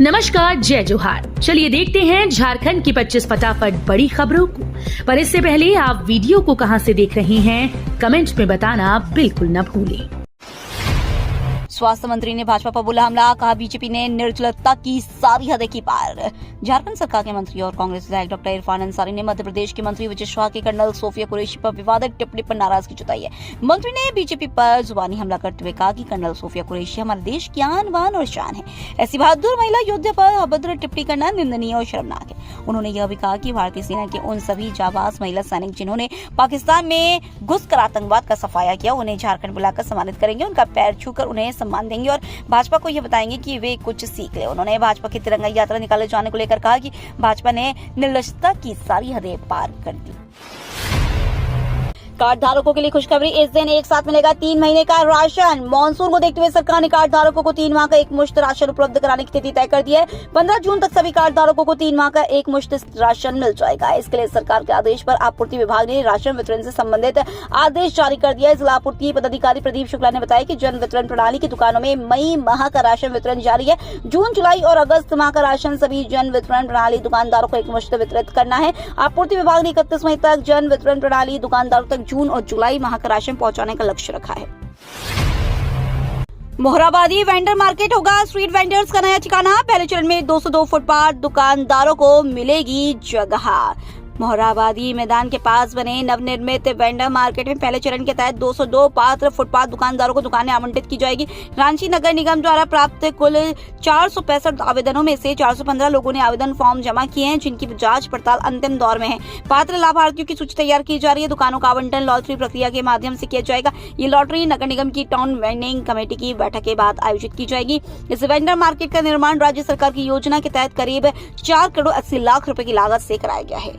नमस्कार, जय जोहार। चलिए देखते हैं झारखंड की 25 फटाफट बड़ी खबरों को। पर इससे पहले आप वीडियो को कहां से देख रहे हैं, कमेंट में बताना बिल्कुल न भूलें। स्वास्थ्य मंत्री ने भाजपा पर बोला हमला, कहा बीजेपी ने निर्जलता की सारी हदें की पार। झारखंड सरकार के मंत्री और कांग्रेस विधायक डॉक्टर इरफान अंसारी ने मध्य प्रदेश के मंत्री विजय शाह के कर्नल सोफिया कुरैशी पर विवादित टिप्पणी पर नाराजगी जताई है। मंत्री ने बीजेपी पर जुबानी हमला करते हुए कहा कि कर्नल सोफिया कुरैशी हमारे देश की आन बान और शान है। ऐसी बहादुर महिला योद्धा पर अभद्र टिप्पणी करना निंदनीय और शर्मनाक है। उन्होंने यह भी कहा कि भारतीय सेना के उन सभी जाबाज महिला सैनिक जिन्होंने पाकिस्तान में घुसकर आतंकवाद का सफाया किया, उन्हें झारखंड बुलाकर सम्मानित करेंगे, उनका पैर छूकर उन्हें सम्मान देंगे और भाजपा को यह बताएंगे कि वे कुछ सीख ले। उन्होंने भाजपा की तिरंगा यात्रा निकाले जाने को लेकर कहा कि भाजपा ने निर्लजता की सारी हदें पार कर दी। कार्ड धारकों के लिए खुशखबरी, इस दिन एक साथ मिलेगा 3 महीने का राशन। मानसून को देखते हुए सरकार ने कार्ड धारकों को 3 माह का एक मुश्त राशन उपलब्ध कराने की तिथि तय कर दी है। 15 जून तक सभी कार्ड धारकों को 3 माह का एक मुश्त राशन मिल जाएगा। इसके लिए सरकार के आदेश पर आपूर्ति विभाग ने राशन वितरण से संबंधित आदेश जारी कर दिया है। जिला आपूर्ति पदाधिकारी प्रदीप शुक्ला ने बताया कि जन वितरण प्रणाली की दुकानों में मई माह का राशन वितरण जारी है। जून, जुलाई और अगस्त माह का राशन सभी जन वितरण प्रणाली दुकानदारों को एक मुश्त वितरित करना है। आपूर्ति विभाग ने 31 मई तक जन वितरण प्रणाली दुकानदारों तक जून और जुलाई माह का राशन पहुंचाने का लक्ष्य रखा है। मोहराबादी वेंडर मार्केट होगा स्ट्रीट वेंडर्स का नया ठिकाना। पहले चरण में 202 फुटपाथ दुकानदारों को मिलेगी जगह। मोहराबादी मैदान के पास बने नवनिर्मित वेंडर मार्केट में पहले चरण के तहत 202 पात्र फुटपाथ दुकानदारों को दुकानें आवंटित की जाएगी। रांची नगर निगम द्वारा प्राप्त कुल 465 आवेदनों में से 415 लोगों ने आवेदन फॉर्म जमा किए हैं, जिनकी जांच पड़ताल अंतिम दौर में है। पात्र लाभार्थियों की सूची तैयार की जा रही है। दुकानों का आवंटन लॉटरी प्रक्रिया के माध्यम से किया जाएगा। ये लॉटरी नगर निगम की टाउन वेंडिंग कमेटी की बैठक के बाद आयोजित की जाएगी। इस वेंडर मार्केट का निर्माण राज्य सरकार की योजना के तहत करीब 4 करोड़ 80 लाख रुपए की लागत से कराया गया है।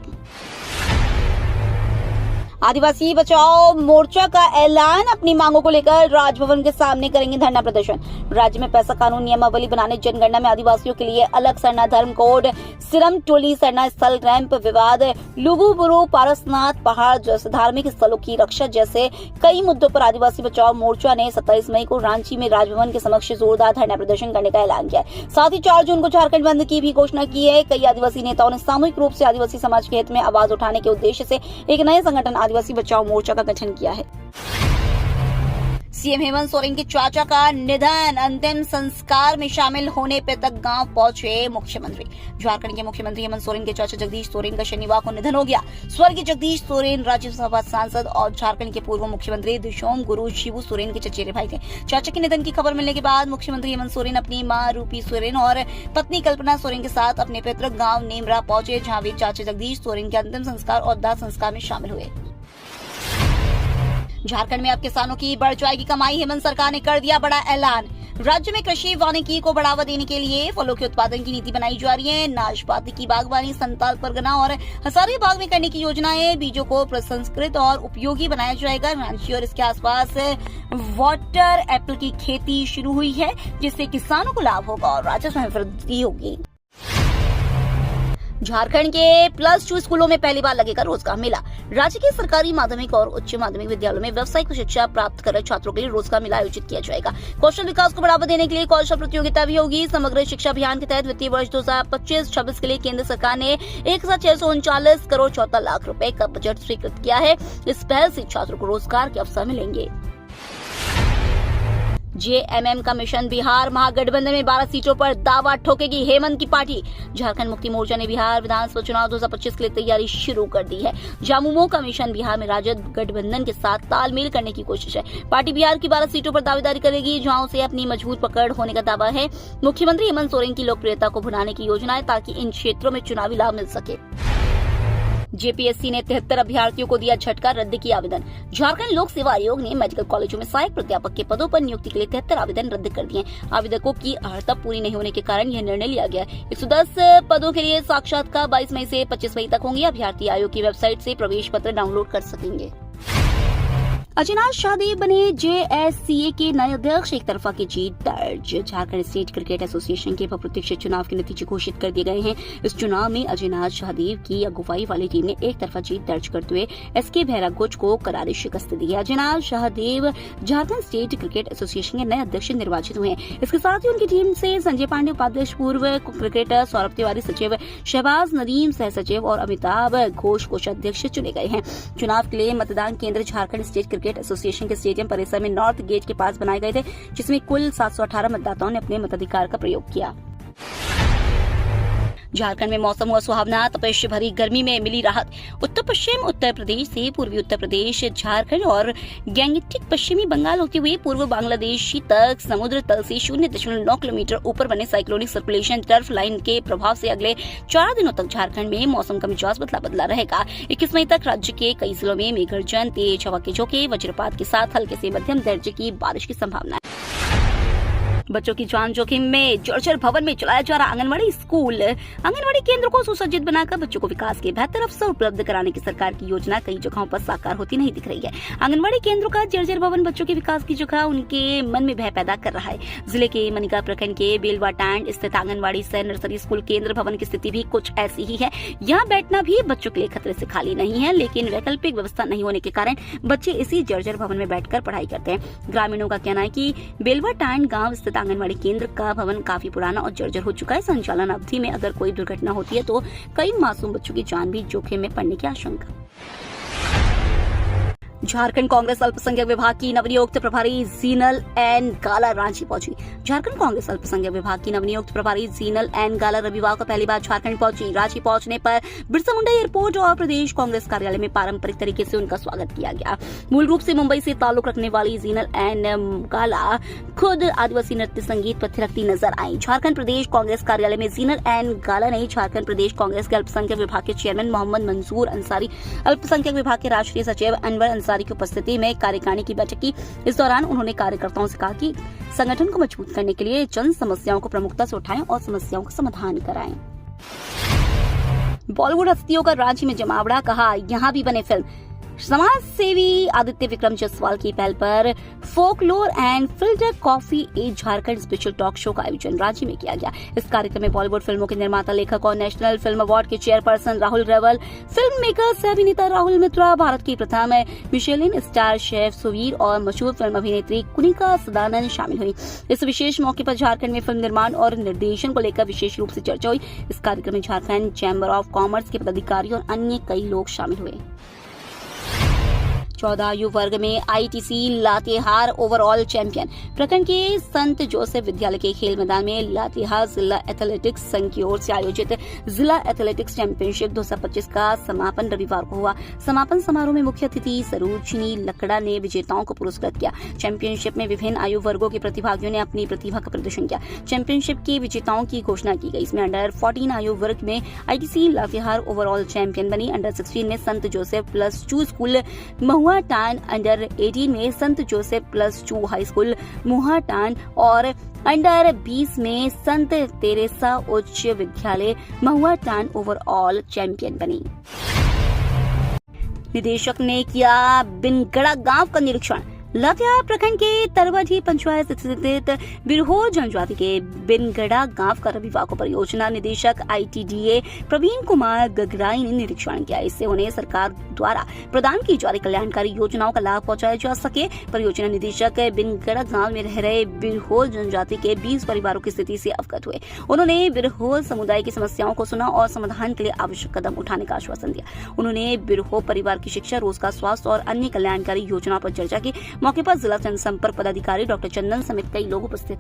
आदिवासी बचाओ मोर्चा का ऐलान, अपनी मांगों को लेकर राजभवन के सामने करेंगे धरना प्रदर्शन। राज्य में पैसा कानून नियमावली बनाने, जनगणना में आदिवासियों के लिए अलग सरना धर्म कोड, सिरम टोली सरना स्थल, रैंप विवाद, लुगुबुरु पारसनाथ पहाड़ जैसे धार्मिक स्थलों की रक्षा जैसे कई मुद्दों पर आदिवासी बचाओ मोर्चा ने 27 मई को रांची में राजभवन के समक्ष जोरदार धरना प्रदर्शन करने का ऐलान किया है। साथ ही 4 जून को झारखंड बंद की भी घोषणा की है। कई आदिवासी नेताओं ने सामूहिक रूप से आदिवासी समाज के हित में आवाज उठाने के उद्देश्य से एक नए संगठन आदिवासी बचाओ मोर्चा का गठन किया है। सीएम हेमंत सोरेन के चाचा का निधन, अंतिम संस्कार में शामिल होने पे तक गांव पहुंचे मुख्यमंत्री। झारखंड के मुख्यमंत्री हेमंत सोरेन के चाचा जगदीश सोरेन का शनिवार को निधन हो गया। स्वर्गीय जगदीश सोरेन राज्यसभा सांसद और झारखंड के पूर्व मुख्यमंत्री दिशोम गुरु शिबू सोरेन के चचेरे भाई थे। चाचा के निधन की खबर मिलने के बाद मुख्यमंत्री हेमंत सोरेन अपनी मां रूपी सोरेन और पत्नी कल्पना सोरेन के साथ अपने पैतृक गाँव नेमरा पहुंचे, जहाँ वे चाचा जगदीश सोरेन के अंतिम संस्कार और दाह संस्कार में शामिल हुए। झारखंड में अब किसानों की बढ़ जाएगी कमाई, हेमंत सरकार ने कर दिया बड़ा ऐलान। राज्य में कृषि वानिकी को बढ़ावा देने के लिए फलों के उत्पादन की नीति बनाई जा रही है। नाशपाती की बागवानी संताल परगना और हजारीबाग में करने की योजना है। बीजों को प्रसंस्कृत और उपयोगी बनाया जाएगा। रांची और इसके आसपास वाटर एप्पल की खेती शुरू हुई है, जिससे किसानों को लाभ होगा और राजस्व में वृद्धि होगी। झारखंड के +2 स्कूलों में पहली बार लगेगा रोजगार मेला। राज्य के सरकारी माध्यमिक और उच्च माध्यमिक विद्यालयों में व्यावसायिक शिक्षा प्राप्त कर रहे छात्रों के लिए रोजगार मेला आयोजित किया जाएगा। कौशल विकास को बढ़ावा देने के लिए कौशल प्रतियोगिता भी होगी। समग्र शिक्षा अभियान के तहत वित्तीय वर्ष 2025-26 के लिए केंद्र सरकार ने 1,639 करोड़ 74 लाख रुपए का बजट स्वीकृत किया है। इस पहल से छात्रों को रोजगार के अवसर मिलेंगे। जेएमएम का मिशन बिहार महागठबंधन में 12 सीटों पर दावा ठोकेगी हेमंत की पार्टी। झारखंड मुक्ति मोर्चा ने बिहार विधानसभा चुनाव 2025 के लिए तैयारी शुरू कर दी है। झामुमो का मिशन बिहार में राजद गठबंधन के साथ तालमेल करने की कोशिश है। पार्टी बिहार की 12 सीटों पर दावेदारी करेगी, जहां उसे अपनी मजबूत पकड़ होने का दावा है। मुख्यमंत्री हेमंत सोरेन की लोकप्रियता को भुनाने की योजना है, ताकि इन क्षेत्रों में चुनावी लाभ मिल सके। जेपीएससी ने 73 अभ्यर्थियों को दिया झटका, रद्द किया आवेदन। झारखंड लोक सेवा आयोग ने मेडिकल कॉलेजों में सहायक प्राध्यापक के पदों पर नियुक्ति के लिए 73 आवेदन रद्द कर दिए। आवेदकों की अर्हता पूरी नहीं होने के कारण यह निर्णय लिया गया। 110 पदों के लिए साक्षात्कार 22 मई से 25 मई तक होंगे। अभ्यर्थी आयोग की वेबसाइट से प्रवेश पत्र डाउनलोड कर सकेंगे। अजयनाथ शाहदेव बने JSCA के नए अध्यक्ष, एक तरफा की जीत दर्ज। झारखंड स्टेट क्रिकेट एसोसिएशन के अप्रत्यक्ष चुनाव के नतीजे घोषित कर दिए गए हैं। इस चुनाव में अजयनाथ शाहदेव की अगुवाई वाली टीम ने एक तरफा जीत दर्ज करते हुए SK भैरागुज को करारी शिकस्त दी है। Ajaynath Shahdeo Jharkhand state cricket association के नए अध्यक्ष निर्वाचित हुए हैं। इसके साथ ही उनकी टीम से संजय पांडे उपाध्यक्ष, पूर्व क्रिकेटर सौरभ तिवारी सचिव, शहबाज नदीम सह सचिव और अमिताभ घोष कोषाध्यक्ष चुने गए हैं। चुनाव के लिए मतदान केंद्र झारखंड स्टेट क्रिकेट एसोसिएशन के स्टेडियम परिसर में नॉर्थ गेट के पास बनाए गए थे, जिसमें कुल 718 मतदाताओं ने अपने मताधिकार का प्रयोग किया। झारखंड में मौसम हुआ सुहावना, तपिश भरी गर्मी में मिली राहत। उत्तर पश्चिम उत्तर प्रदेश से पूर्वी उत्तर प्रदेश, झारखंड और गैंगेटिक पश्चिमी बंगाल होते हुए पूर्व बांग्लादेशी तक समुद्र तल से 0.9 किलोमीटर ऊपर बने साइक्लोनिक सर्कुलेशन टर्फ लाइन के प्रभाव से अगले 4 दिनों तक झारखंड में मौसम का मिजाज बदला बदला रहेगा। 21 मई तक राज्य के कई जिलों में मेघगर्जन, तेज हवा के झोंके, वज्रपात के साथ हल्के से मध्यम दर्जे की बारिश की संभावना है। बच्चों की जान जोखिम में जर्जर भवन में चलाया जा रहा आंगनबाड़ी स्कूल। आंगनबाड़ी केंद्र को सुसज्जित बनाकर बच्चों को विकास के बेहतर अवसर उपलब्ध कराने की सरकार की योजना कई जगहों पर साकार होती नहीं दिख रही है। आंगनबाड़ी केंद्रों का जर्जर भवन बच्चों के विकास की जगह उनके मन में भय पैदा कर रहा है। जिले के मनिका प्रखंड के बेलवाटांड स्थित आंगनबाड़ी सह नर्सरी स्कूल केंद्र भवन की स्थिति भी कुछ ऐसी ही है। यहाँ बैठना भी बच्चों के लिए खतरे से खाली नहीं है, लेकिन वैकल्पिक व्यवस्था नहीं होने के कारण बच्चे इसी जर्जर भवन में बैठकर पढ़ाई करते हैं। ग्रामीणों का कहना है कि बेलवाटांड गाँव स्थित आंगनबाड़ी केंद्र का भवन काफी पुराना और जर्जर हो चुका है। संचालन अवधि में अगर कोई दुर्घटना होती है तो कई मासूम बच्चों की जान भी जोखिम में पड़ने की आशंका। झारखंड कांग्रेस अल्पसंख्यक विभाग की नवनियुक्त प्रभारी जीनल एन गाला रांची पहुंची। झारखंड कांग्रेस अल्पसंख्यक विभाग की नवनियुक्त प्रभारी जीनल एन गाला रविवार को पहली बार झारखंड पहुंची। रांची पहुंचने पर बिरसा मुंडा एयरपोर्ट और प्रदेश कांग्रेस कार्यालय में पारंपरिक तरीके से उनका स्वागत किया गया। मूल रूप से मुंबई से ताल्लुक रखने वाली जीनल एन गाला खुद आदिवासी नृत्य संगीत पर थिरकती नजर आई। झारखंड प्रदेश कांग्रेस कार्यालय में जीनल एन गाला ने झारखंड प्रदेश कांग्रेस के अल्पसंख्यक विभाग के चेयरमैन मोहम्मद मंसूर अंसारी, अल्पसंख्यक विभाग के राष्ट्रीय सचिव अनवर अंसारी की उपस्थिति में कार्यकारिणी की बैठक की। इस दौरान उन्होंने कार्यकर्ताओं से कहा कि संगठन को मजबूत करने के लिए जन समस्याओं को प्रमुखता से उठाएं और समस्याओं का समाधान कराएं। बॉलीवुड हस्तियों का रांची में जमावड़ा, कहा यहां भी बने फिल्म। समाज सेवी आदित्य विक्रम जसवाल की पहल पर folklore and filter coffee A Jharkhand special talk show का आयोजन रांची में किया गया। इस कार्यक्रम में बॉलीवुड फिल्मों के निर्माता, लेखक और नेशनल फिल्म अवार्ड के चेयरपर्सन राहुल रेवल, फिल्म मेकर सह अभिनेता राहुल मित्रा, भारत की प्रथम मिशेलिन स्टार शेफ सुवीर और मशहूर फिल्म अभिनेत्री कुनिका सदानंद शामिल हुई। इस विशेष मौके पर झारखंड में फिल्म निर्माण और निर्देशन को लेकर विशेष रूप से चर्चा हुई। इस कार्यक्रम में झारखंड चैम्बर ऑफ कॉमर्स के पदाधिकारी और अन्य कई लोग शामिल हुए। 14 आयु वर्ग में ITC लातेहार ओवरऑल चैंपियन। प्रखंड के संत जोसेफ विद्यालय के खेल मैदान में लातेहार जिला एथलेटिक्स संघ की ओर से आयोजित जिला एथलेटिक्स चैंपियनशिप 2025 का समापन रविवार को हुआ। समापन समारोह में मुख्य अतिथि सरोजनी लकड़ा ने विजेताओं को पुरस्कृत किया। चैंपियनशिप में विभिन्न आयु वर्गों के प्रतिभागियों ने अपनी प्रतिभा का प्रदर्शन किया। चैंपियनशिप के विजेताओं की घोषणा की गई। इसमें अंडर 14 आयु वर्ग में ITC लातेहार ओवरऑल चैंपियन बनी। अंडर 16 में संत जोसेफ +2 स्कूल मुहाटान, अंडर 18 में संत जोसेफ +2 हाई स्कूल मुहाटान और अंडर 20 में संत तेरेसा उच्च विद्यालय मुहाटान ओवरऑल चैंपियन बनी। निदेशक ने किया बिनगड़ा गांव का निरीक्षण। लातेहार प्रखंड के तरवधी पंचायत स्थित बिरहोर जनजाति के बिनगड़ा गांव का रविवार को परियोजना निदेशक ITDA प्रवीण कुमार गगराई ने निरीक्षण किया। इससे उन्हें सरकार द्वारा प्रदान की जा रही कल्याणकारी योजनाओं का लाभ पहुंचाया जा सके। परियोजना निदेशक बिनगड़ा गांव में रह रहे बिरहोर जनजाति के 20 परिवारों की स्थिति से अवगत हुए। उन्होंने बिरहोर समुदाय की समस्याओं को सुना और समाधान के लिए आवश्यक कदम उठाने का आश्वासन दिया। उन्होंने बिरहोर परिवार की शिक्षा, रोजगार, स्वास्थ्य और अन्य कल्याणकारी योजनाओं पर चर्चा की। मौके पर जिला जनसंपर्क पदाधिकारी डॉक्टर चंदन समेत कई लोग उपस्थित।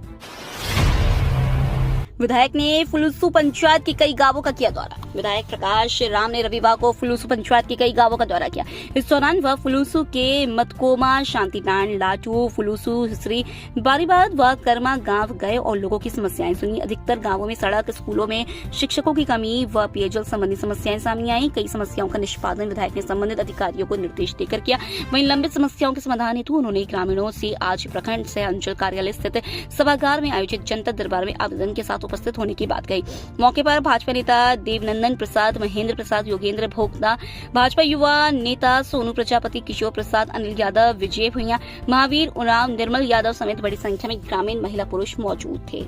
विधायक ने फुलुसु पंचायत के कई गांवों का किया दौरा। विधायक प्रकाश राम ने रविवार को फुलुसु पंचायत के कई गांवों का दौरा किया। इस दौरान वह फुलुसु के मतकोमा, शांतिटान, लाटू, फुलुसु, हिसरी, बारीबाद व कर्मा गांव गए और लोगों की समस्याएं सुनी। अधिकतर गांवों में सड़क, स्कूलों में शिक्षकों की कमी व पेयजल संबंधी समस्याएं सामने आई। कई समस्याओं का निष्पादन विधायक ने संबंधित अधिकारियों को निर्देश देकर किया। वहीं लंबित समस्याओं के समाधान हेतु उन्होंने ग्रामीणों से आज प्रखंड सह अंचल कार्यालय स्थित सभागार में आयोजित जनता दरबार में आवेदन के साथ उपस्थित होने की बात कही। मौके पर भाजपा नेता देवनंदन प्रसाद, महेंद्र प्रसाद, योगेंद्र भोगता, भाजपा युवा नेता सोनू प्रजापति, किशोर प्रसाद, अनिल यादव, विजय भुइयां, महावीर उरांव, निर्मल यादव समेत बड़ी संख्या में ग्रामीण महिला पुरुष मौजूद थे।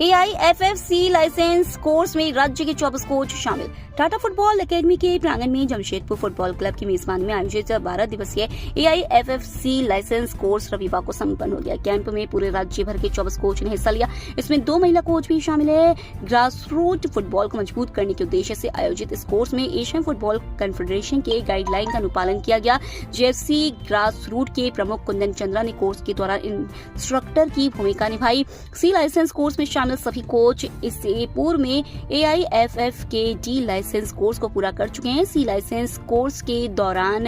AIFFC लाइसेंस कोर्स में राज्य के 24 कोच शामिल। टाटा फुटबॉल एकेडमी के प्रांगण में जमशेदपुर फुटबॉल क्लब की मेजबानी में आयोजित 12 दिवसीय AIFFC लाइसेंस कोर्स रविवार को संपन्न हो गया। कैंप में पूरे राज्य भर के 24 कोच ने हिस्सा लिया। इसमें 2 महिला कोच भी शामिल है। ग्रासरूट फुटबॉल को मजबूत करने के उद्देश्य से आयोजित इस कोर्स में एशियन फुटबॉल कॉन्फेडरेशन के गाइडलाइन का अनुपालन किया गया। JFC ग्रासरूट के प्रमुख कुंदन चंद्रा ने कोर्स के दौरान इंस्ट्रक्टर की भूमिका निभाई। सी लाइसेंस कोर्स में शामिल सभी कोच इससे पूर्व में AIFF के D लाइसेंस कोर्स को पूरा कर चुके हैं। सी लाइसेंस कोर्स के दौरान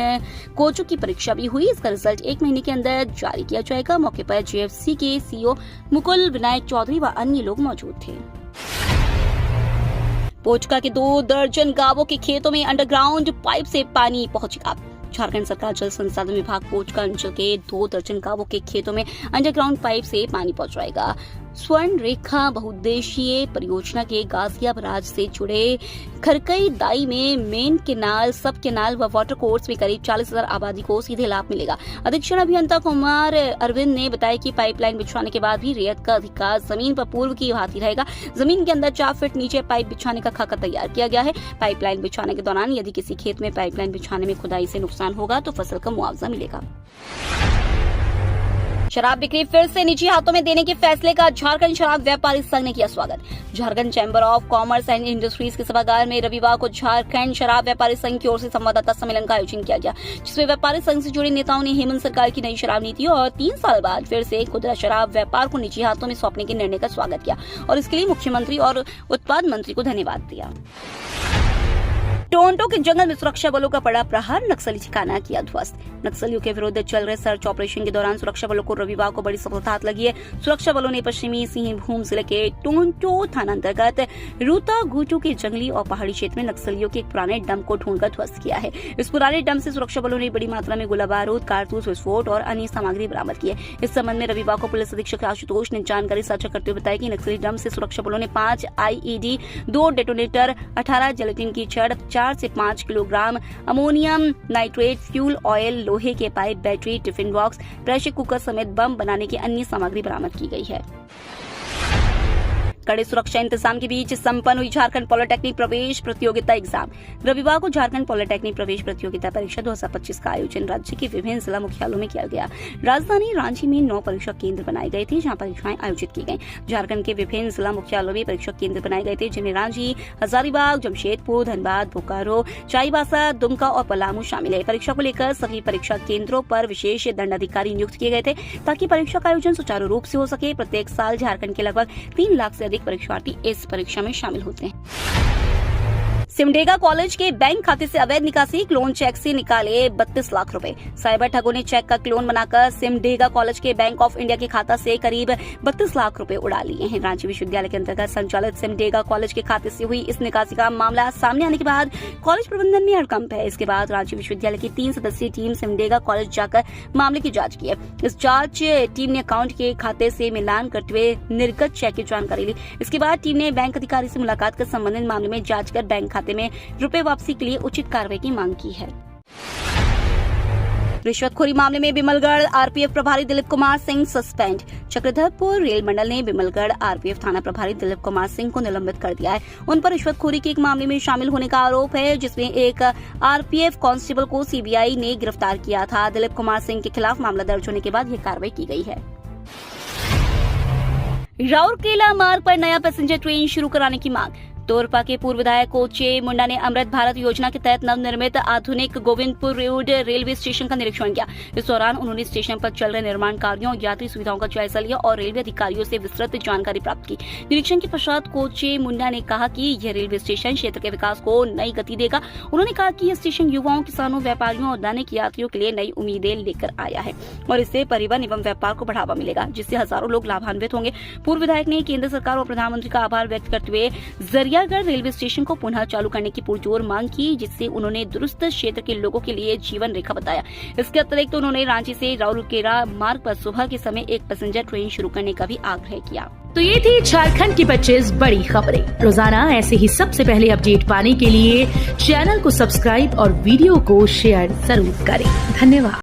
कोचों की परीक्षा भी हुई। इसका रिजल्ट 1 महीने के अंदर जारी किया जाएगा। मौके पर JFC के CEO मुकुल विनायक चौधरी व अन्य लोग मौजूद थे। पोचका के 2 दर्जन गांवों के खेतों में अंडरग्राउंड पाइप से पानी पहुंचेगा। झारखंड सरकार जल संसाधन विभाग पोचका अंचल के 2 दर्जन गांवों के खेतों में अंडरग्राउंड पाइप से पानी पहुंचाएगा। स्वर्ण रेखा बहुउद्देशीय परियोजना के गाजिया बराज से जुड़े खरकई दाई में मेन केनाल, सब केनाल व वाटर कोर्स में करीब 40,000 आबादी को सीधे लाभ मिलेगा। अधीक्षण अभियंता कुमार अरविंद ने बताया कि पाइपलाइन बिछवाने के बाद भी रेत का अधिकार जमीन पर पूर्व की भांति रहेगा। जमीन के अंदर 4 फीट नीचे पाइप बिछाने का खाका तैयार किया गया है। पाइपलाइन बिछाने के दौरान यदि किसी खेत में पाइपलाइन बिछाने में खुदाई से नुकसान होगा तो फसल का मुआवजा मिलेगा। शराब बिक्री फिर से निजी हाथों में देने के फैसले का झारखंड शराब व्यापारी संघ ने किया स्वागत। Jharkhand chamber of commerce and industries के सभागार में रविवार को झारखंड शराब व्यापारी संघ की ओर से संवाददाता सम्मेलन का आयोजन किया गया, जिसमें व्यापारी संघ से जुड़े नेताओं ने हेमंत सरकार की नई शराब नीति और 3 साल बाद फिर से खुदरा शराब व्यापार को निजी हाथों में सौंपने के निर्णय का स्वागत किया और इसके लिए मुख्यमंत्री और उत्पाद मंत्री को धन्यवाद दिया। टोरंटो के जंगल में सुरक्षा बलों का पड़ा प्रहार, नक्सली ठिकाना किया ध्वस्त। नक्सलियों के विरुद्ध चल रहे सर्च ऑपरेशन के दौरान सुरक्षा बलों को रविवार को बड़ी सफलता हाथ लगी है। सुरक्षा बलों ने पश्चिमी सिंहभूम जिले के टोरंटो थाना अंतर्गत रूता गुटू के जंगली और पहाड़ी क्षेत्र में नक्सलियों के एक पुराने डंप को ढूंढकर ध्वस्त किया है। इस पुराने डंप से सुरक्षा बलों ने बड़ी मात्रा में गोला बारूद, कारतूस, विस्फोट और अन्य सामग्री बरामद की है। इस संबंध में रविवार को पुलिस अधीक्षक आशुतोष ने जानकारी साझा करते हुए बताया कि नक्सली डंप से सुरक्षा बलों ने 5 IED, 2 डेटोनेटर, 18 जिलेटिन की छड़, 4 से 5 kilogram ammonium nitrate, fuel oil, लोहे के pipe, battery, tiffin box, pressure cooker समेत बम बनाने की अन्य सामग्री बरामद की गई है। कड़े सुरक्षा इंतजाम के बीच संपन्न हुई झारखंड पॉलिटेक्निक प्रवेश प्रतियोगिता एग्जाम। रविवार को झारखंड पॉलिटेक्निक प्रवेश प्रतियोगिता परीक्षा 2025 का आयोजन राज्य के विभिन्न जिला मुख्यालयों में किया गया। राजधानी रांची में 9 परीक्षा केंद्र बनाए गए थे, जहां परीक्षाएं आयोजित की गयी। झारखंड के विभिन्न जिला मुख्यालयों में परीक्षा केंद्र बनाए गए थे, जिनमें रांची, हजारीबाग, जमशेदपुर, धनबाद, बोकारो, चाईबासा, दुमका और पलामू शामिल है। परीक्षा को लेकर सभी परीक्षा केंद्रों पर विशेष दंडाधिकारी नियुक्त किए गए थे, ताकि परीक्षा का आयोजन सुचारू रूप से हो सके। प्रत्येक साल झारखंड के लगभग 3 लाख से अधिक परीक्षार्थी इस परीक्षा में शामिल होते हैं। सिमडेगा कॉलेज के बैंक खाते से अवैध निकासी, क्लोन चेक से निकाले 32 लाख रुपए। साइबर ठगों ने चेक का क्लोन बनाकर सिमडेगा कॉलेज के बैंक ऑफ इंडिया के खाता से करीब 32 लाख रुपए उड़ा लिए हैं। रांची विश्वविद्यालय के अंतर्गत संचालित सिमडेगा कॉलेज के खाते से हुई इस निकासी का मामला सामने आने के बाद कॉलेज प्रबंधन में हड़कंप है। इसके बाद रांची विश्वविद्यालय की 3 सदस्यीय टीम सिमडेगा कॉलेज जाकर मामले की जांच की है। इस जांच टीम ने अकाउंट के खाते से मिलान करते हुए निर्गत चेक की जानकारी ली। इसके बाद टीम ने बैंक अधिकारी से मुलाकात कर संबंधित मामले में जांच कर बैंक खाते में रुपए वापसी के लिए उचित कार्रवाई की मांग की है। रिश्वतखोरी मामले में बिमलगढ़ आरपीएफ प्रभारी दिलीप कुमार सिंह सस्पेंड। चक्रधरपुर रेल मंडल ने बिमलगढ़ आरपीएफ थाना प्रभारी दिलीप कुमार सिंह को निलंबित कर दिया है। उन पर रिश्वतखोरी के एक मामले में शामिल होने का आरोप है, जिसमें एक आरपीएफ कांस्टेबल को सीबीआई ने गिरफ्तार किया था। दिलीप कुमार सिंह के खिलाफ मामला दर्ज होने के बाद यह कार्रवाई की गई है। राउरकेला मार्ग पर नया पैसेंजर ट्रेन शुरू कराने की मांग। तोरपा के पूर्व विधायक कोचे मुंडा ने अमृत भारत योजना के तहत नवनिर्मित आधुनिक गोविंदपुर रोड रेलवे स्टेशन का निरीक्षण किया। इस दौरान उन्होंने स्टेशन पर चल रहे निर्माण कार्यों, यात्री सुविधाओं का जायजा लिया और रेलवे अधिकारियों से विस्तृत जानकारी प्राप्त की। निरीक्षण के पश्चात कोचे मुंडा ने कहा कि यह रेलवे स्टेशन क्षेत्र के विकास को नई गति देगा। उन्होंने कहा कि यह स्टेशन युवाओं, किसानों, व्यापारियों और दैनिक यात्रियों के लिए नई उम्मीदें लेकर आया है और इससे परिवहन एवं व्यापार को बढ़ावा मिलेगा, जिससे हजारों लोग लाभान्वित होंगे। पूर्व विधायक ने केंद्र सरकार और प्रधानमंत्री का आभार व्यक्त करते हुए जरियागढ़ रेलवे स्टेशन को पुनः चालू करने की पुरजोर मांग की, जिससे उन्होंने दुरुस्त क्षेत्र के लोगों के लिए जीवन रेखा बताया। इसके अतिरिक्त उन्होंने रांची से राउरकेला मार्ग पर सुबह के समय एक पैसेंजर ट्रेन शुरू करने का भी आग्रह किया। तो ये थी झारखंड की 25 बड़ी खबरें। रोजाना ऐसे ही सबसे पहले अपडेट पाने के लिए चैनल को सब्सक्राइब और वीडियो को शेयर जरूर करें। धन्यवाद।